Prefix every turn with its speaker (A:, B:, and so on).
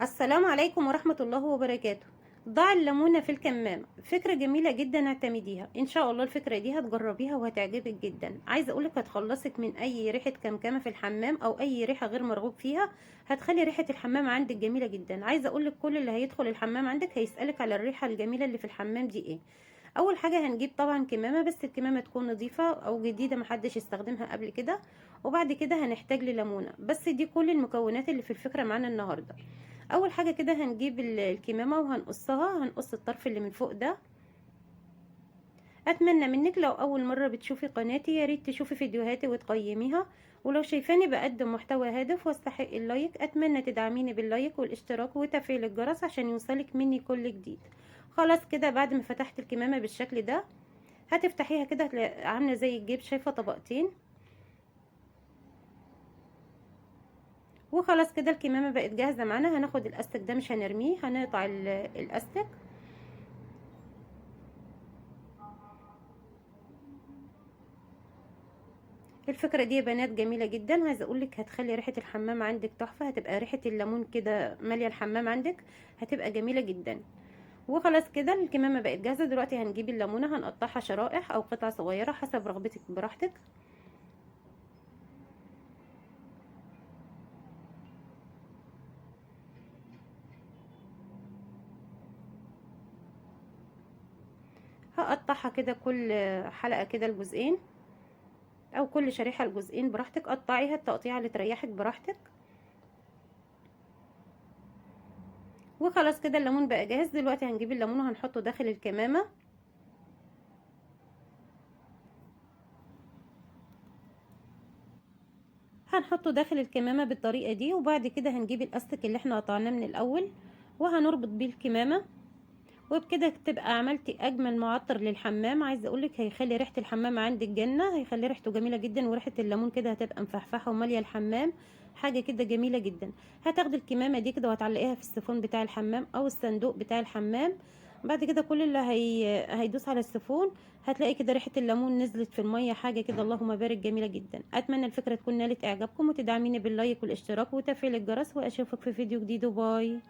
A: السلام عليكم ورحمة الله وبركاته. ضع الليمونة في الكمامة، فكرة جميلة جدا، اعتمديها ان شاء الله. الفكرة دي هتجربيها وهتعجبك جدا. عايزة اقولك هتخلصك من اي ريحة كمكمة في الحمام او اي ريحة غير مرغوب فيها. هتخلي ريحة الحمام عندك جميلة جدا. عايزة اقولك كل اللي هيدخل الحمام عندك هيسألك على الريحة الجميلة اللي في الحمام دي ايه. اول حاجة هنجيب طبعا كمامة، بس الكمامة تكون نظيفة او جديدة محدش استخدمها قبل كده. وبعد كده هنحتاج لليمونة. بس دي كل المكونات اللي في الفكرة معانا النهاردة. اول حاجه كده هنجيب الكمامه وهنقصها، هنقص الطرف اللي من فوق ده. اتمنى منك لو اول مره بتشوفي قناتي يا ريت تشوفي فيديوهاتي وتقيميها. ولو شايفاني بقدم محتوى هادف واستحق اللايك اتمنى تدعميني باللايك والاشتراك وتفعيل الجرس عشان يوصلك مني كل جديد. خلاص كده بعد ما فتحت الكمامه بالشكل ده هتفتحيها كده هتلاقي عامله زي الجيب، شايفه طبقتين. وخلاص كده الكمامه بقت جاهزه معانا. هناخد الاستك ده مش هنرميه، هنقطع الاستك. الفكرة دي يا بنات جميلة جدا. عايزة اقولك هتخلي ريحة الحمام عندك تحفة، هتبقى ريحة الليمون كده مالية الحمام عندك، هتبقى جميلة جدا. وخلاص كده الكمامة بقت جاهزة. دلوقتي هنجيب الليمونة هنقطعها شرائح او قطع صغيرة حسب رغبتك براحتك. هقطعها كده كل حلقة كده لجزئين، او كل شريحة لجزئين براحتك. قطعيها التقطيعة اللي تريحك براحتك. وخلاص كده الليمون بقى جاهز. دلوقتي هنجيب الليمون وهنحطه داخل الكمامة. هنحطه داخل الكمامة بالطريقة دي. وبعد كده هنجيب الاستك اللي احنا قطعناه من الاول وهنربط بيه الكمامة. وبكده تبقى عملتي اجمل معطر للحمام. عايزه اقولك هيخلي ريحه الحمام عندك جنه، هيخلي ريحته جميله جدا. وريحه الليمون كده هتبقى مفحفحه وماليه الحمام، حاجه كده جميله جدا. هتاخدي الكمامه دي كده وهتعلقيها في السيفون بتاع الحمام او الصندوق بتاع الحمام. بعد كده كل اللي هيدوس على السيفون هتلاقي كده ريحه الليمون نزلت في الميه، حاجه كده اللهم بارك جميله جدا. اتمنى الفكره تكون نالت اعجابكم وتدعميني باللايك والاشتراك وتفعيل الجرس. واشوفك في فيديو جديد وباي.